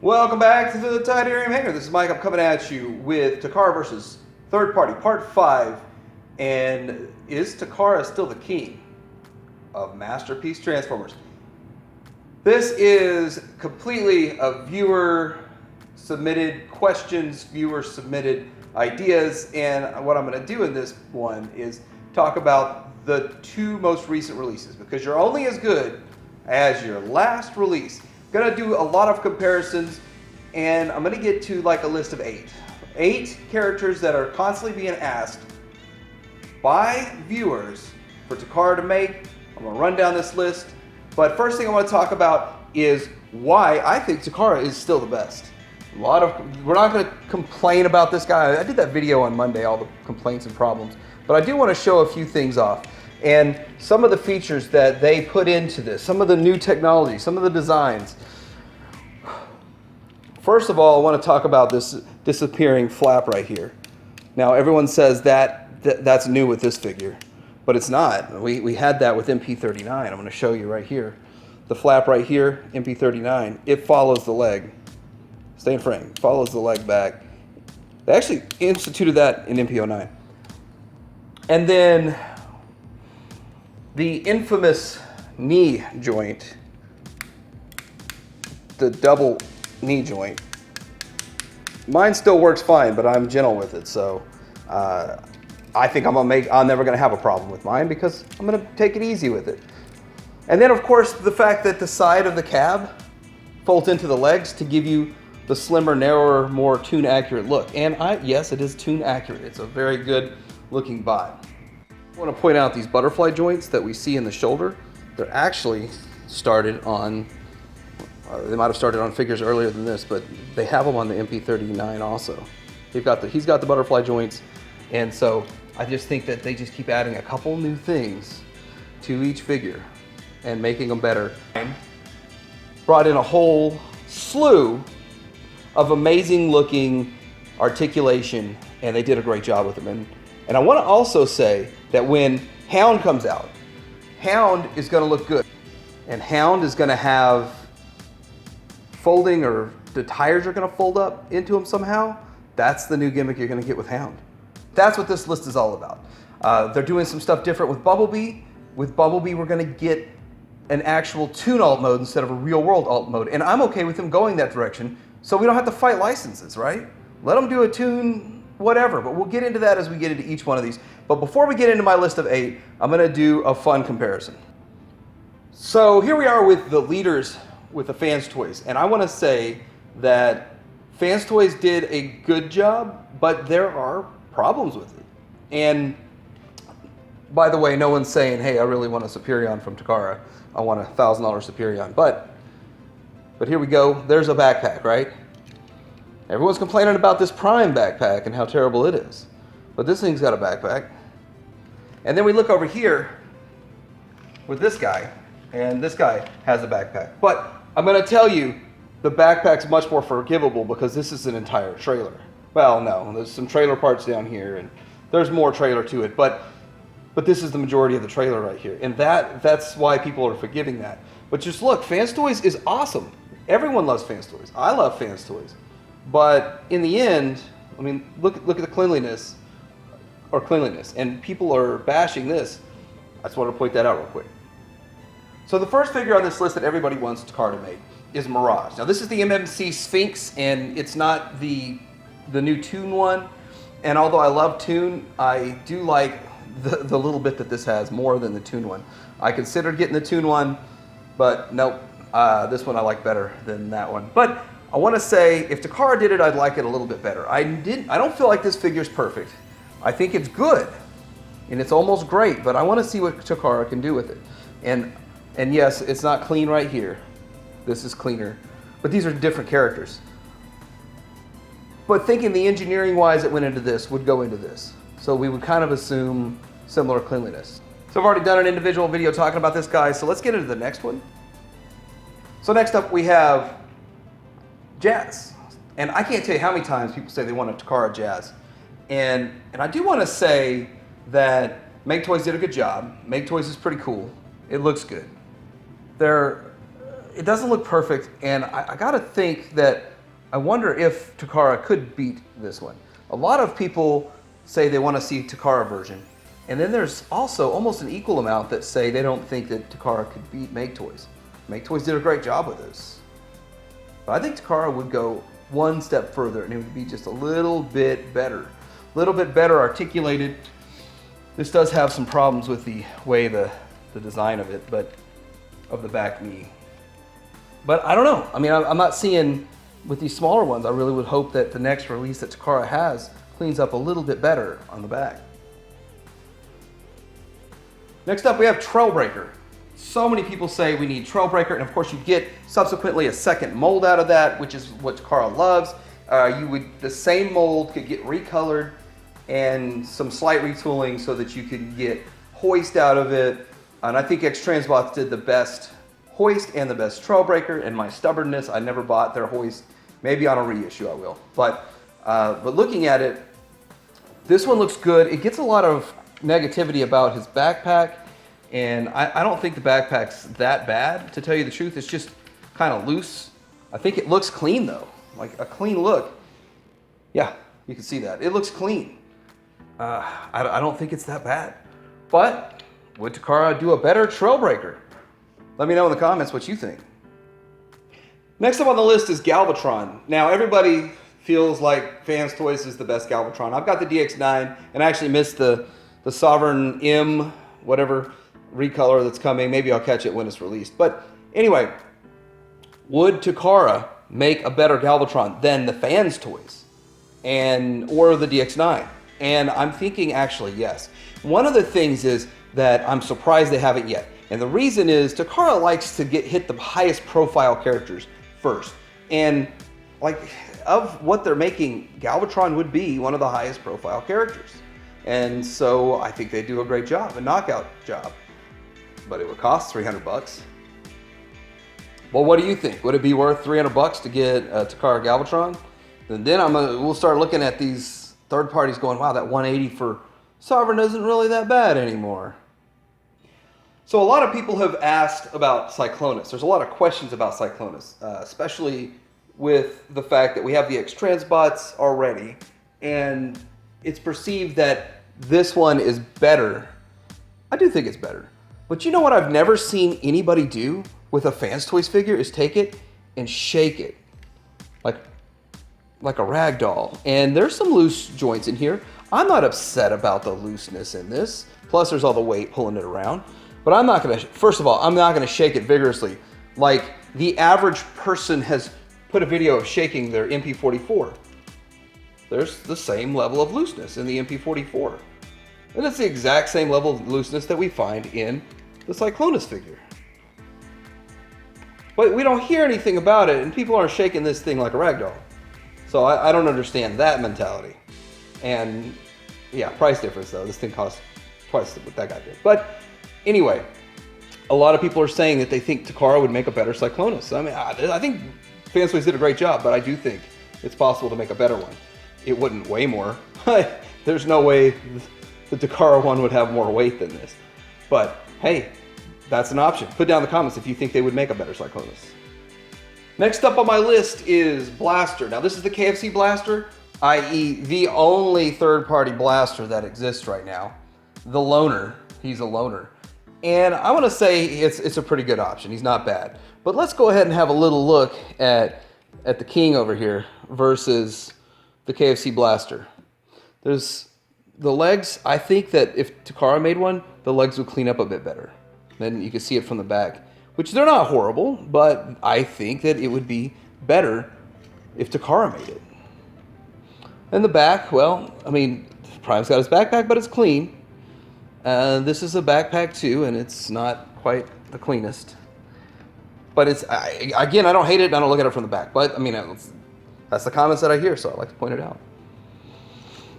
Welcome back to the Titanium Hangar. This is Mike. I'm coming at you with Takara versus Third Party, Part 5. And is Takara still the king of Masterpiece Transformers? This is completely a viewer-submitted questions, viewer-submitted ideas. And what I'm going to do in this one is talk about the two most recent releases, because you're only as good as your last release. Gonna do a lot of comparisons, and I'm gonna get to like a list of eight characters that are constantly being asked by viewers for Takara to make. I'm gonna run down this list, but first thing I want to talk about is why I think Takara is still the best. We're not gonna complain about this guy. I did that video on Monday, all the complaints and problems, but I do want to show a few things off. And some of the features that they put into this, some of the new technology, some of the designs. First of all, I want to talk about this disappearing flap right here. Now, everyone says that's new with this figure, but it's not. We had that with MP39. I'm going to show you right here. The flap right here, MP39, it follows the leg. Stay in frame, follows the leg back. They actually instituted that in MP09. And then the infamous knee joint, the double knee joint, mine still works fine, but I'm gentle with it, so I think I'm never gonna have a problem with mine because I'm gonna take it easy with it. And then of course the fact that the side of the cab folds into the legs to give you the slimmer, narrower, more tune accurate look. And yes, it is tune accurate. It's a very good looking bot. I want to point out these butterfly joints that we see in the shoulder. They're actually started on, they might have started on figures earlier than this, but they have them on the MP39 also. He's got the butterfly joints, and so I just think that they just keep adding a couple new things to each figure and making them better. Brought in a whole slew of amazing looking articulation, and they did a great job with them. And I want to also say that when Hound comes out, Hound is going to look good. And Hound is going to have folding, or the tires are going to fold up into him somehow. That's the new gimmick you're going to get with Hound. That's what this list is all about. They're doing some stuff different with Bumblebee. With Bumblebee, we're going to get an actual tune alt mode instead of a real world alt mode. And I'm okay with them going that direction, so we don't have to fight licenses, right? Let them do a tune whatever, but we'll get into that as we get into each one of these. But before we get into my list of 8, I'm gonna do a fun comparison. So here we are with the leaders with the Fans Toys, and I wanna say that Fans Toys did a good job, but there are problems with it. And by the way, no one's saying, hey, I really want a Superion from Takara. I want a $1,000 Superion, but here we go, there's a backpack, right? Everyone's complaining about this Prime backpack and how terrible it is. But this thing's got a backpack. And then we look over here with this guy, and this guy has a backpack. But I'm gonna tell you, the backpack's much more forgivable because this is an entire trailer. Well, no, there's some trailer parts down here, and there's more trailer to it, but this is the majority of the trailer right here. And that's why people are forgiving that. But just look, Fans Toys is awesome. Everyone loves Fans Toys. I love Fans Toys. But in the end, I mean, look at the cleanliness, and people are bashing this. I just want to point that out real quick. So the first figure on this list that everybody wants Takara to make is Mirage. Now this is the MMC Sphinx, and it's not the new Toon one. And although I love Toon, I do like the little bit that this has more than the Toon one. I considered getting the Toon one, but nope, this one I like better than that one. But I want to say, if Takara did it, I'd like it a little bit better. I don't feel like this figure's perfect. I think it's good, and it's almost great, but I want to see what Takara can do with it. And yes, it's not clean right here. This is cleaner, but these are different characters. But thinking the engineering-wise that went into this would go into this. So we would kind of assume similar cleanliness. So I've already done an individual video talking about this guy, so let's get into the next one. So next up we have Jazz. And I can't tell you how many times people say they want a Takara Jazz. And I do want to say that Make Toys did a good job. Make Toys is pretty cool. It looks good. It doesn't look perfect, and I gotta think that I wonder if Takara could beat this one. A lot of people say they want to see Takara version. And then there's also almost an equal amount that say they don't think that Takara could beat Make Toys. Make Toys did a great job with this. But I think Takara would go one step further and it would be just a little bit better. A little bit better articulated. This does have some problems with the way the design of it, but of the back knee. But I don't know. I mean, I'm not seeing, with these smaller ones, I really would hope that the next release that Takara has cleans up a little bit better on the back. Next up, we have Trollbreaker. So many people say we need Trollbreaker, and of course you get subsequently a second mold out of that, which is what Takara loves. The same mold could get recolored and some slight retooling so that you could get hoist out of it. And I think x-transbots did the best hoist and the best Trollbreaker. And my stubbornness, I never bought their hoist. Maybe on a reissue I will. But looking at it, this one looks good. It gets a lot of negativity about his backpack, and I don't think the backpack's that bad, to tell you the truth. It's just kind of loose. I think it looks clean though, like a clean look. Yeah, you can see that. It looks clean. I don't think it's that bad. But would Takara do a better Trollbreaker? Let me know in the comments what you think. Next up on the list is Galvatron. Now everybody feels like Fans Toys is the best Galvatron. I've got the DX9 and I actually missed the Sovereign M, whatever recolor that's coming. Maybe I'll catch it when it's released. But anyway, would Takara make a better Galvatron than the Fans Toys or the DX9? And I'm thinking actually yes. One of the things is that I'm surprised they haven't yet. And the reason is Takara likes to hit the highest profile characters first. And like of what they're making, Galvatron would be one of the highest profile characters. And so I think they do a great job, a knockout job. But it would cost 300 bucks. Well, what do you think? Would it be worth 300 bucks to get a Takara Galvatron? And then we'll start looking at these third parties going, wow, that 180 for Sovereign isn't really that bad anymore. So a lot of people have asked about Cyclonus. There's a lot of questions about Cyclonus, especially with the fact that we have the x-transbots already, and it's perceived that this one is better. I do think it's better. But you know what I've never seen anybody do with a Fans Toys figure is take it and shake it like a rag doll. And there's some loose joints in here. I'm not upset about the looseness in this. Plus there's all the weight pulling it around. But I'm not gonna, first of all, I'm not gonna shake it vigorously. Like the average person has put a video of shaking their MP44. There's the same level of looseness in the MP44. And it's the exact same level of looseness that we find in the Cyclonus figure. But we don't hear anything about it, and people aren't shaking this thing like a rag doll. So I don't understand that mentality. And yeah, price difference though. This thing costs twice what that guy did. But anyway, a lot of people are saying that they think Takara would make a better Cyclonus. I mean, I think Fans Toys did a great job, but I do think it's possible to make a better one. It wouldn't weigh more. There's no way the Takara one would have more weight than this. But hey, that's an option. Put down in the comments if you think they would make a better Cyclonus. Next up on my list is Blaster. Now this is the KFC Blaster, i.e. the only third-party blaster that exists right now. The loner, he's a loner. And I want to say it's a pretty good option. He's not bad. But let's go ahead and have a little look at the King over here versus the KFC Blaster. There's the legs. I think that if Takara made one, the legs would clean up a bit better. Then you can see it from the back, which they're not horrible, but I think that it would be better if Takara made it. And the back, well, I mean, Prime's got his backpack, but it's clean. This is a backpack too, and it's not quite the cleanest. But it's, again, I don't hate it, and I don't look at it from the back. But, I mean, that's the comments that I hear, so I like to point it out.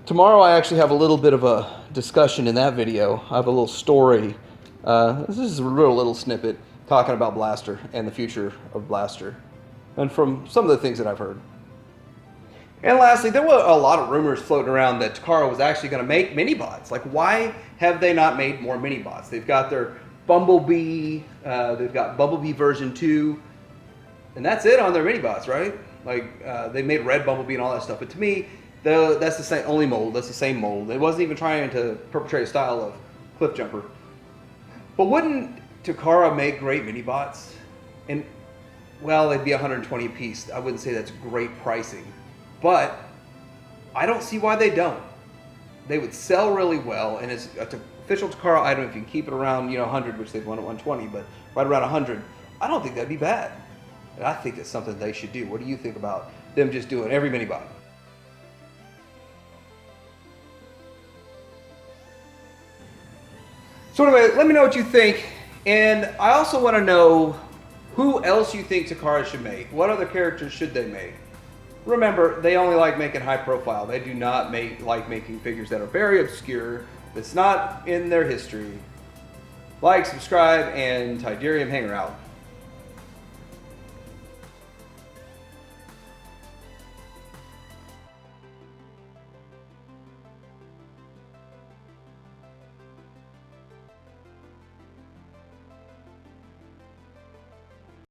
Tomorrow I actually have a little bit of a discussion in that video. I have a little story. This is a real little snippet talking about Blaster and the future of Blaster. And from some of the things that I've heard. And lastly, there were a lot of rumors floating around that Takara was actually going to make mini-bots. Like, why have they not made more mini-bots? They've got their Bumblebee, they've got Bumblebee version 2, and that's it on their mini-bots, right? Like they made Red Bumblebee and all that stuff. But to me, that's the same only mold. That's the same mold. It wasn't even trying to perpetrate a style of Cliff Jumper. But wouldn't Takara make great mini bots? And well, they'd be 120 a piece. I wouldn't say that's great pricing, but I don't see why they don't. They would sell really well, and it's an official Takara item. If you can keep it around, 100, which they'd want at 120, but right around 100, I don't think that'd be bad. And I think it's something they should do. What do you think about them just doing every mini bot? So anyway, let me know what you think, and I also want to know who else you think Takara should make. What other characters should they make? Remember, they only like making high profile. They do not like making figures that are very obscure, that's not in their history. Like, subscribe, and Tidarium Hanger out.